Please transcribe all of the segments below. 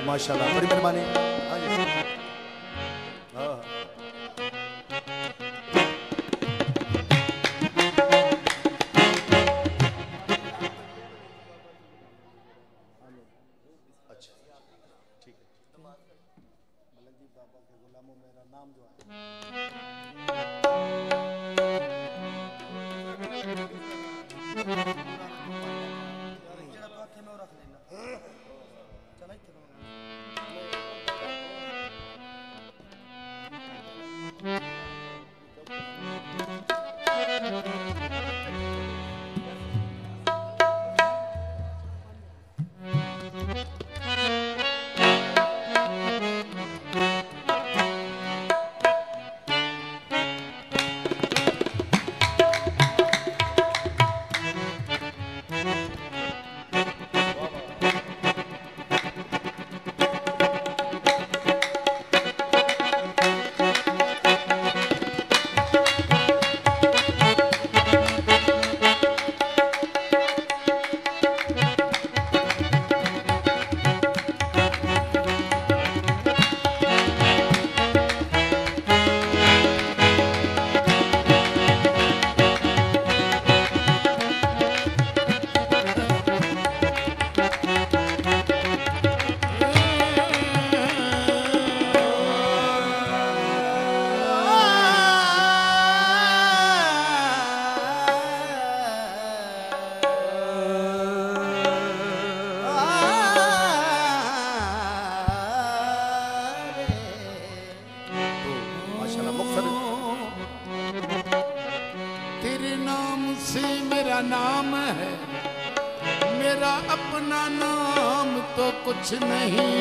माशाल्लाह, बड़ी मेहरबानी। हाँ जी, हाँ अच्छा ठीक है। मलंगी बाबा के गुलामों मेरा नाम जो नाम है मेरा अपना नाम तो कुछ नहीं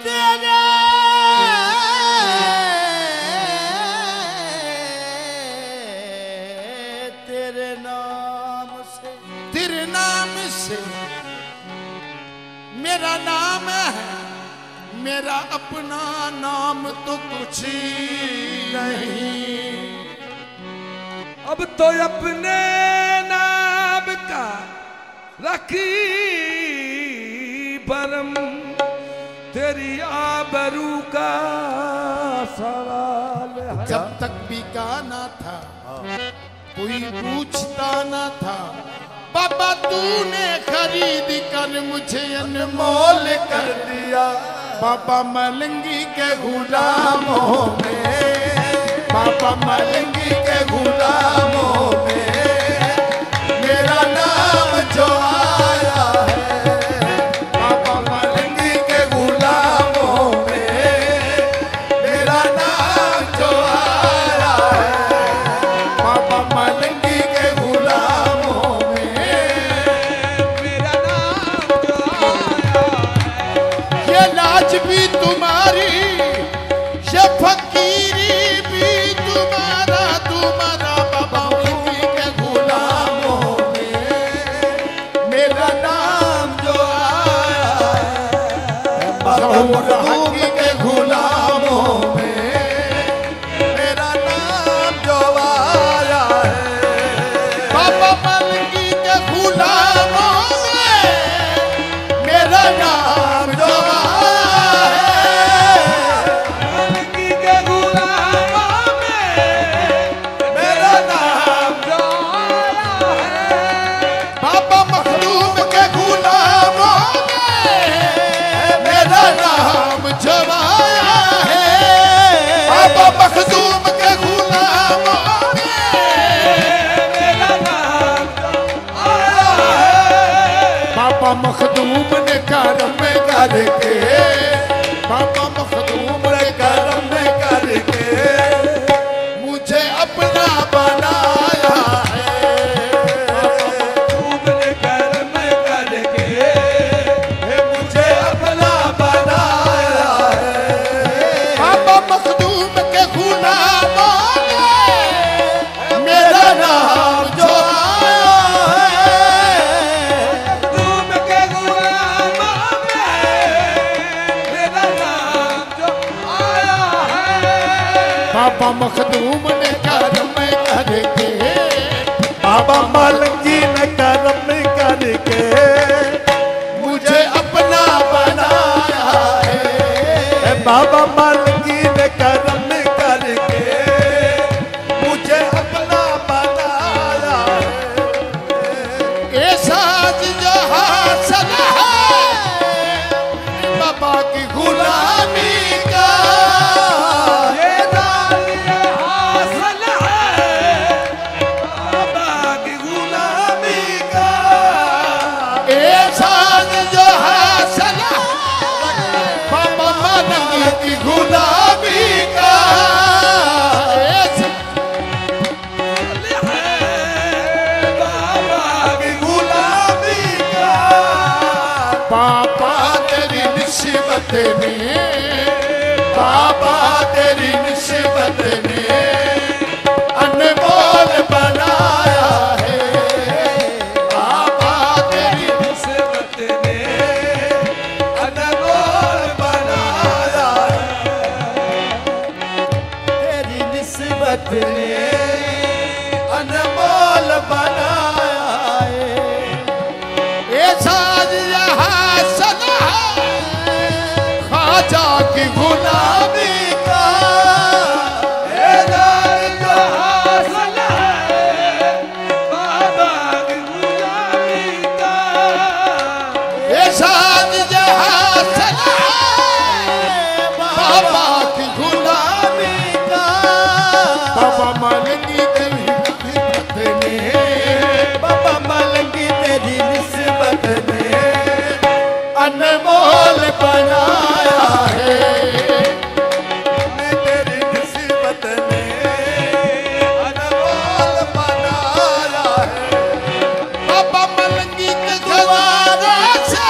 तेरा तेरे नाम से मेरा नाम है मेरा अपना नाम तो कुछ नहीं। अब तो अपने नाम का रखी भरम तेरी आबरू का सवाल है। जब तक बिकाना था कोई पूछता ना था बाबा तूने खरीद कर मुझे अनमोल कर दिया। बाबा मलंगी के गुलामों में बाबा मलंगी के गुलामों में मेरा नाम जो आया है बाबा मलंगी के गुलामों में मेरा नाम जो आया है बाबा मलंगी के गुलामों में मेरा नाम जो आया है। ये लाज भी तुम्हारी ये फकीरी भी तुम्हारा तुम्हारा बाबा मलंगी के गुलामों में मेरा नाम जो आया है बाबा मलंगी के गुलामों में मेरा नाम जो आया है बाबा मलंगी के गुलामों में मेरा नाम जो आया है मलंगी के गुलामों में मेरा नाम जो आया है। बाबा मखदूम के गुलामों में मेरा नाम जो आया है बाबा मखदूम के गुलामों में मेरा नाम जो आया है। बाबा मखदूम ने करम करके बाबा मखदूम ने करम करके मुझे अपना बनाया है तुमने कर्म करके मुझे अपना बनाया है बाबा मखदूम के गुलामों में मेरा नाम जो आया है तुम के गुलामों में मेरा नाम जो आया है। बाबा मखदूम ने करम करके बाबा मलंगी ने करम करके मुझे अपना बनाया हासिल बाबा मालंगी की गुलामी का बाबा की गुलामी का बाबा तेरी निस्बत ने बाबा तेरी निस्बत ने अनमोल बनाया है बाबा तेरी निस्बत ने अनमोल बनाया है तेरी निस्बत ने अनमोल बनाया है ये साज हासिल ख्वाजा की गुलामी का हासिल है बाबा की गुलामी का ये साज हासिल बाबा की गुलामी का बाबा मालंगी तेरी निस्बत ने बाबा मालंगी तेरी निस्बत ने अनमोल बनाया है तेरी निस्बत ने अनमोल बनाया है बाबा मलंगी के जवारे से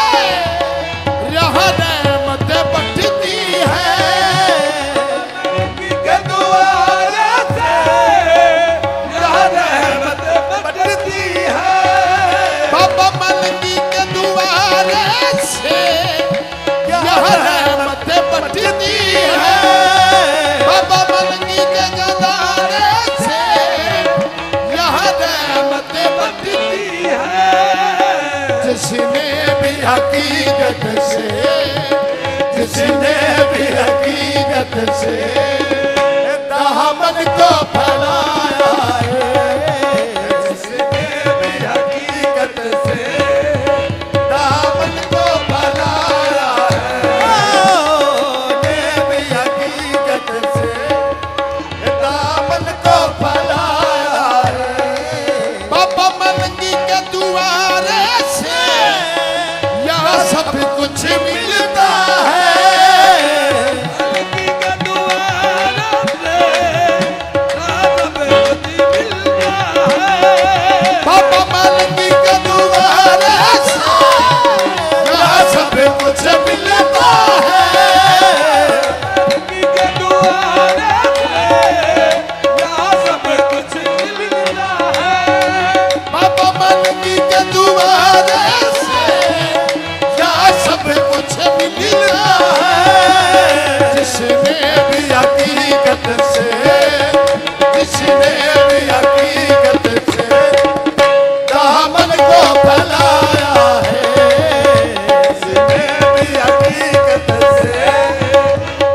यहाँ रहमत बटती है के दुआरे से यहाँ रहमत बरसती है बाबा मलंगी के दुआरे से यहाँ रहमत बटती है बाबा मलंगी के गदारे से यहाँ रहमत बटती है जिसने भी हकीकत से जिसने भी हकीकत से दामन को फैलाया है जिसने भी हकीकत से दामन को फैलाया है ने भी हकीकत से दामन को फैलाया है बाबा मलंगी के दुआरे से यहाँ सब कुछ मिलता है के दुआरे से सब कुछ मिलता है बाबा मलंगी के दुआरे से यहाँ सब कुछ मिलता है के दुआरे से यहाँ सब कुछ मिलता है बाबा मलंगी के दुआरे से यहाँ सब कुछ मिलता है जिसने भी हकीकत से जिसने भी हकीकत से दामन को फैलाया है जिसने भी हकीकत से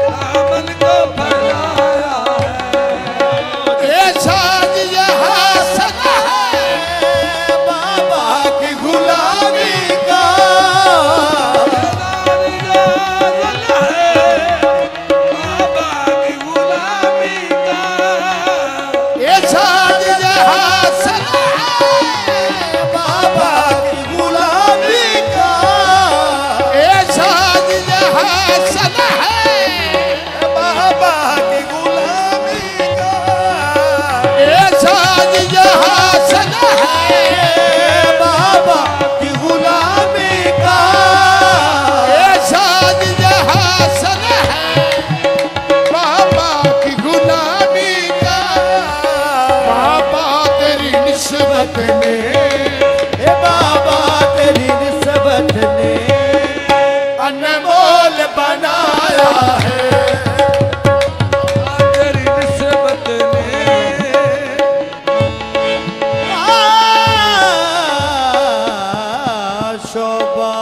दामन को फैलाया है ये साज ये हासिल है बाबा की गुलामी का बाबा की गुलामी का ये साज ये हासिल है बाबा की गुलामी का ये साज ये हासिल है बाबा की गुलामी का ये साज ये हासिल है बाबा की गुलामी का ये साज ये हासिल है बाबा की गुलामी का बाबा तेरी निस्बत ने हे बाबा तेरी निस्बत ने अनमोल बनाया है तेरी निस्बत ने शोभा